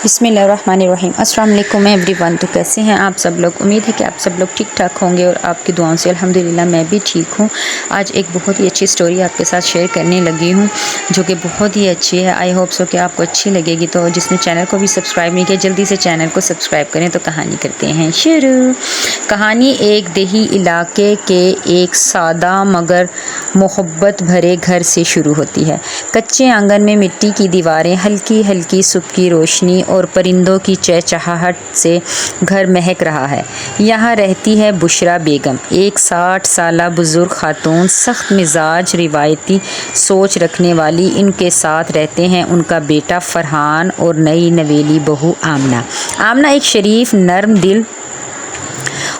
بسم اللہ الرحمن الرحیم۔ السلام علیکم ایوری ون۔ تو کیسے ہیں آپ سب لوگ؟ امید ہے کہ آپ سب لوگ ٹھیک ٹھاک ہوں گے اور آپ کی دعاؤں سے الحمدللہ میں بھی ٹھیک ہوں۔ آج ایک بہت ہی اچھی سٹوری آپ کے ساتھ شیئر کرنے لگی ہوں جو کہ بہت ہی اچھی ہے۔ آئی ہوپ سو کہ آپ کو اچھی لگے گی۔ تو جس نے چینل کو بھی سبسکرائب نہیں کیا جلدی سے چینل کو سبسکرائب کریں۔ تو کہانی کرتے ہیں شروع۔ کہانی ایک دیہی علاقے کے ایک سادہ مگر محبت بھرے گھر سے شروع ہوتی ہے۔ کچے آنگن میں مٹی کی دیواریں، ہلکی ہلکی صبح کی روشنی اور پرندوں کی چہچہاہٹ سے گھر مہک رہا ہے۔ یہاں رہتی ہے بشریٰ بیگم، ایک 60 سالہ بزرگ خاتون، سخت مزاج، روایتی سوچ رکھنے والی۔ ان کے ساتھ رہتے ہیں ان کا بیٹا فرحان اور نئی نویلی بہو آمنہ۔ آمنہ ایک شریف، نرم دل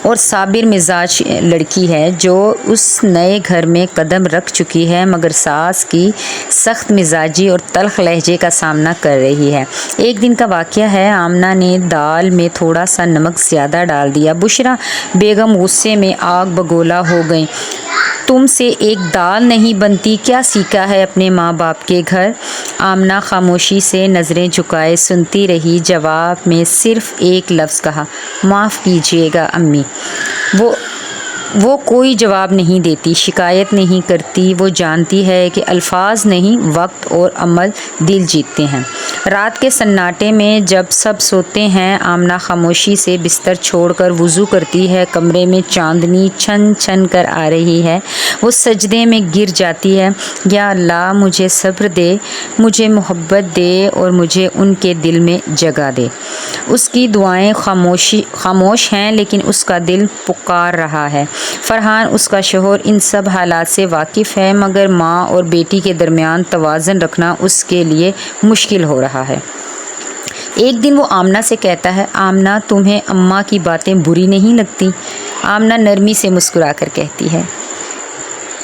اور صابر مزاج لڑکی ہے جو اس نئے گھر میں قدم رکھ چکی ہے مگر ساس کی سخت مزاجی اور تلخ لہجے کا سامنا کر رہی ہے۔ ایک دن کا واقعہ ہے، آمنہ نے دال میں تھوڑا سا نمک زیادہ ڈال دیا۔ بشریٰ بیگم غصے میں آگ بگولا ہو گئیں۔ تم سے ایک دال نہیں بنتی، کیا سیکھا ہے اپنے ماں باپ کے گھر؟ آمنہ خاموشی سے نظریں جھکائے سنتی رہی۔ جواب میں صرف ایک لفظ کہا، معاف کیجیے گا امی۔ وہ کوئی جواب نہیں دیتی، شکایت نہیں کرتی۔ وہ جانتی ہے کہ الفاظ نہیں، وقت اور عمل دل جیتتے ہیں۔ رات کے سناٹے میں جب سب سوتے ہیں، آمنہ خاموشی سے بستر چھوڑ کر وضو کرتی ہے۔ کمرے میں چاندنی چھن چھن کر آ رہی ہے۔ وہ سجدے میں گر جاتی ہے۔ یا اللہ، مجھے صبر دے، مجھے محبت دے اور مجھے ان کے دل میں جگہ دے۔ اس کی دعائیں خاموش ہیں لیکن اس کا دل پکار رہا ہے۔ فرحان، اس کا شوہر، ان سب حالات سے واقف ہے مگر ماں اور بیٹی کے درمیان توازن رکھنا اس کے لیے مشکل ہو رہا ہے۔ ایک دن وہ آمنہ سے کہتا ہے، آمنہ، تمہیں اماں کی باتیں بری نہیں لگتی؟ آمنہ نرمی سے مسکرا کر کہتی ہے،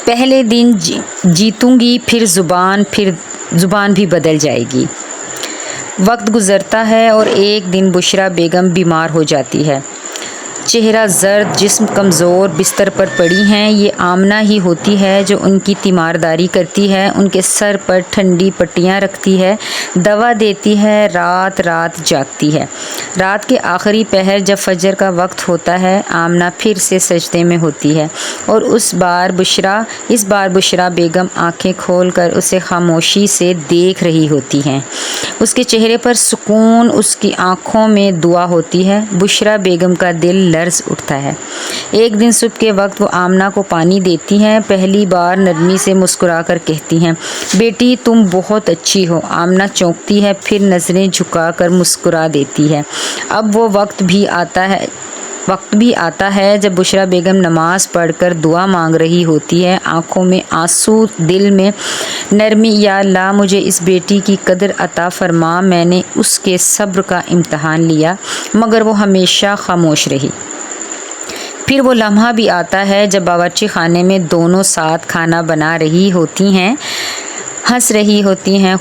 پہلے دن جیتوں گی، پھر زبان بھی بدل جائے گی۔ وقت گزرتا ہے اور ایک دن بشریٰ بیگم بیمار ہو جاتی ہے۔ چہرہ زرد، جسم کمزور، بستر پر پڑی ہیں۔ یہ آمنہ ہی ہوتی ہے جو ان کی تیمارداری کرتی ہے، ان کے سر پر ٹھنڈی پٹیاں رکھتی ہے، دوا دیتی ہے، رات رات جاگتی ہے۔ رات کے آخری پہر جب فجر کا وقت ہوتا ہے، آمنہ پھر سے سجدے میں ہوتی ہے اور اس بار بشریٰ بیگم آنکھیں کھول کر اسے خاموشی سے دیکھ رہی ہوتی ہیں۔ اس کے چہرے پر سکون، اس کی آنکھوں میں دعا ہوتی ہے۔ بشریٰ بیگم کا دل لرز اٹھتا ہے۔ ایک دن صبح کے وقت وہ آمنہ کو پانی دیتی ہیں۔ پہلی بار نرمی سے مسکرا کر کہتی ہیں، بیٹی تم بہت اچھی ہو۔ آمنہ چونکتی ہے، پھر نظریں جھکا کر مسکرا دیتی ہے۔ اب وہ وقت بھی آتا ہے جب بشریٰ بیگم نماز پڑھ کر دعا مانگ رہی ہوتی ہے، آنکھوں میں آنسو، دل میں نرمی۔ یا اللہ، مجھے اس بیٹی کی قدر عطا فرما۔ میں نے اس کے صبر کا امتحان لیا مگر وہ ہمیشہ خاموش رہی۔ پھر وہ لمحہ بھی آتا ہے جب باورچی خانے میں دونوں ساتھ کھانا بنا رہی ہوتی ہیں، ہنس رہی ہوتی ہیں،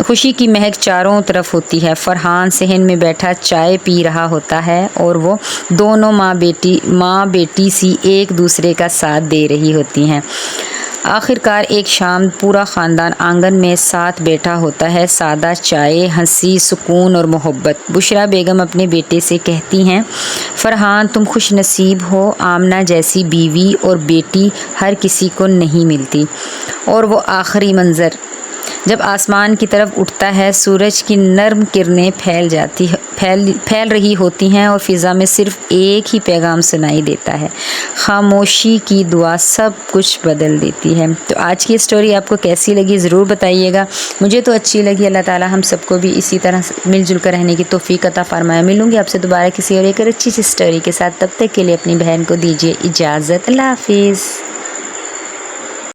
خوشی کی مہک چاروں طرف ہوتی ہے۔ فرحان صحن میں بیٹھا چائے پی رہا ہوتا ہے اور وہ دونوں ماں بیٹی سی ایک دوسرے کا ساتھ دے رہی ہوتی ہیں۔ آخرکار ایک شام پورا خاندان آنگن میں ساتھ بیٹھا ہوتا ہے، سادہ چائے، ہنسی، سکون اور محبت۔ بشریٰ بیگم اپنے بیٹے سے کہتی ہیں، فرحان تم خوش نصیب ہو، آمنہ جیسی بیوی اور بیٹی ہر کسی کو نہیں ملتی۔ اور وہ آخری منظر جب آسمان کی طرف اٹھتا ہے، سورج کی نرم کرنیں پھیل رہی ہوتی ہیں اور فضا میں صرف ایک ہی پیغام سنائی دیتا ہے، خاموشی کی دعا سب کچھ بدل دیتی ہے۔ تو آج کی اسٹوری آپ کو کیسی لگی ضرور بتائیے گا۔ مجھے تو اچھی لگی۔ اللہ تعالیٰ ہم سب کو بھی اسی طرح مل جل کر رہنے کی توفیق عطا فرمائے۔ ملوں گی آپ سے دوبارہ کسی اور ایک اچھی سی اسٹوری کے ساتھ، تب تک کے لیے اپنی بہن کو دیجیے اجازت۔ اللہ حافظ۔